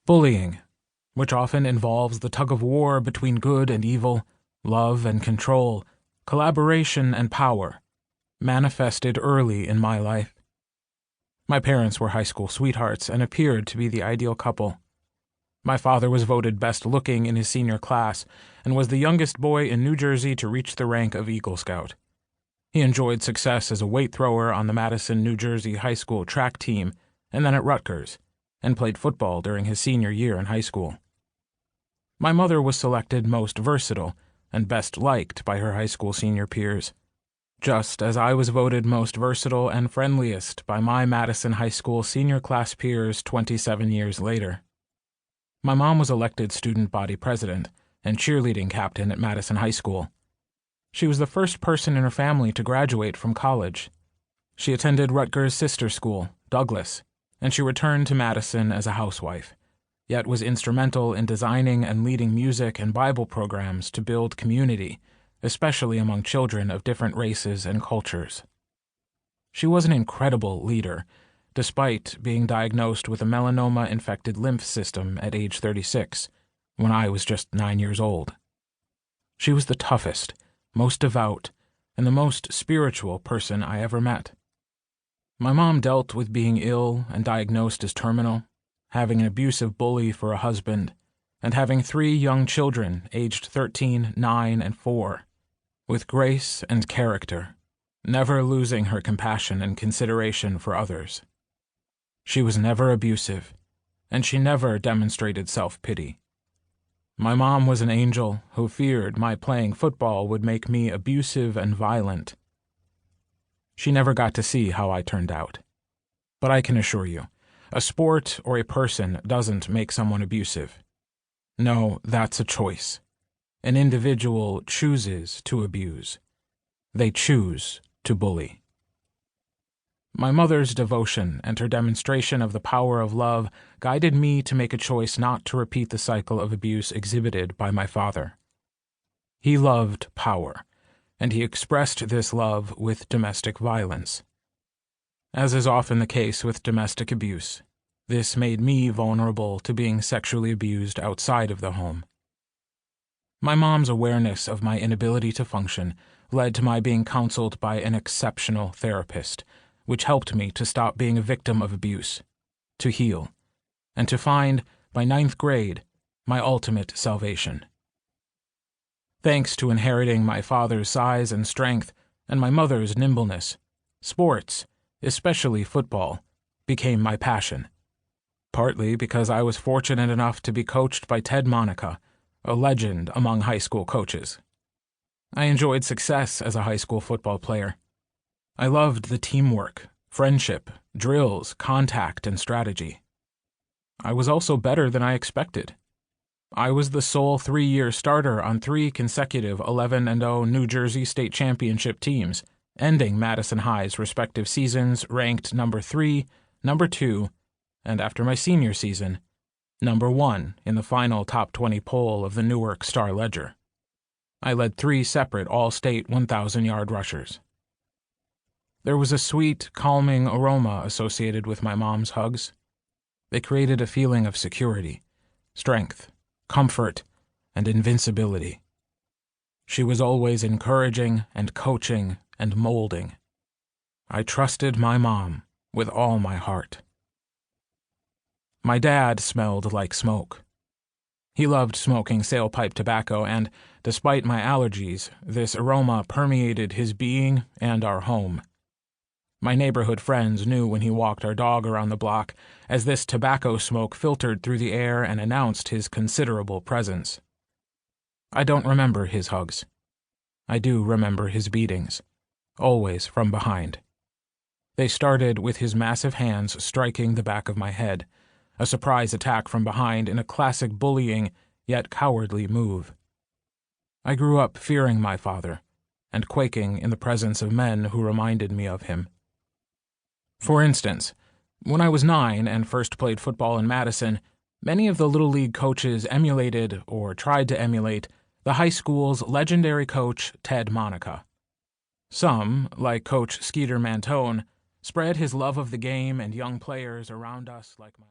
Bullying, which often involves the tug-of-war between good and evil, love and control, collaboration and power, manifested early in my life. My parents were high school sweethearts and appeared to be the ideal couple. My father was voted best looking in his senior class and was the youngest boy in New Jersey to reach the rank of Eagle Scout. He enjoyed success as a weight thrower on the Madison, New Jersey high school track team and then at Rutgers, and played football during his senior year in high school. My mother was selected most versatile and best liked by her high school senior peers, just as I was voted most versatile and friendliest by my Madison High School senior class peers 27 years later. My mom was elected student body president and cheerleading captain at Madison High School. She was the first person in her family to graduate from college. She attended Rutgers' sister school, Douglas, and she returned to Madison as a housewife, yet was instrumental in designing and leading music and Bible programs to build community, especially among children of different races and cultures. She was an incredible leader, despite being diagnosed with a melanoma-infected lymph system at age 36, when I was just 9 years old. She was the toughest, most devout, and the most spiritual person I ever met. My mom dealt with being ill and diagnosed as terminal, having an abusive bully for a husband, and having 3 young children aged 13, 9, and 4, with grace and character, never losing her compassion and consideration for others. She was never abusive, and she never demonstrated self-pity. My mom was an angel who feared my playing football would make me abusive and violent. She never got to see how I turned out. But I can assure you, a sport or a person doesn't make someone abusive. No, that's a choice. An individual chooses to abuse. They choose to bully. My mother's devotion and her demonstration of the power of love guided me to make a choice not to repeat the cycle of abuse exhibited by my father. He loved power, and he expressed this love with domestic violence. As is often the case with domestic abuse, this made me vulnerable to being sexually abused outside of the home. My mom's awareness of my inability to function led to my being counseled by an exceptional therapist, which helped me to stop being a victim of abuse, to heal, and to find, by 9th grade, my ultimate salvation. Thanks to inheriting my father's size and strength and my mother's nimbleness, sports, especially football, became my passion, partly because I was fortunate enough to be coached by Ted Monica, a legend among high school coaches. I enjoyed success as a high school football player. I loved the teamwork, friendship, drills, contact, and strategy. I was also better than I expected. I was the sole 3-year starter on 3 consecutive 11-0 New Jersey state championship teams, ending Madison High's respective seasons ranked number 3, number 2, and after my senior season, number 1 in the final top 20 poll of the Newark Star-Ledger. I led 3 separate all-state 1,000-yard rushers. There was a sweet, calming aroma associated with my mom's hugs. They created a feeling of security, strength, comfort, and invincibility. She was always encouraging and coaching and molding. I trusted my mom with all my heart. My dad smelled like smoke. He loved smoking sailpipe tobacco, and, despite my allergies, this aroma permeated his being and our home. My neighborhood friends knew when he walked our dog around the block, as this tobacco smoke filtered through the air and announced his considerable presence. I don't remember his hugs. I do remember his beatings, always from behind. They started with his massive hands striking the back of my head, a surprise attack from behind in a classic bullying yet cowardly move. I grew up fearing my father and quaking in the presence of men who reminded me of him. For instance, when I was 9 and first played football in Madison, many of the Little League coaches emulated, or tried to emulate, the high school's legendary coach, Ted Monica. Some, like Coach Skeeter Mantone, spread his love of the game and young players around us like my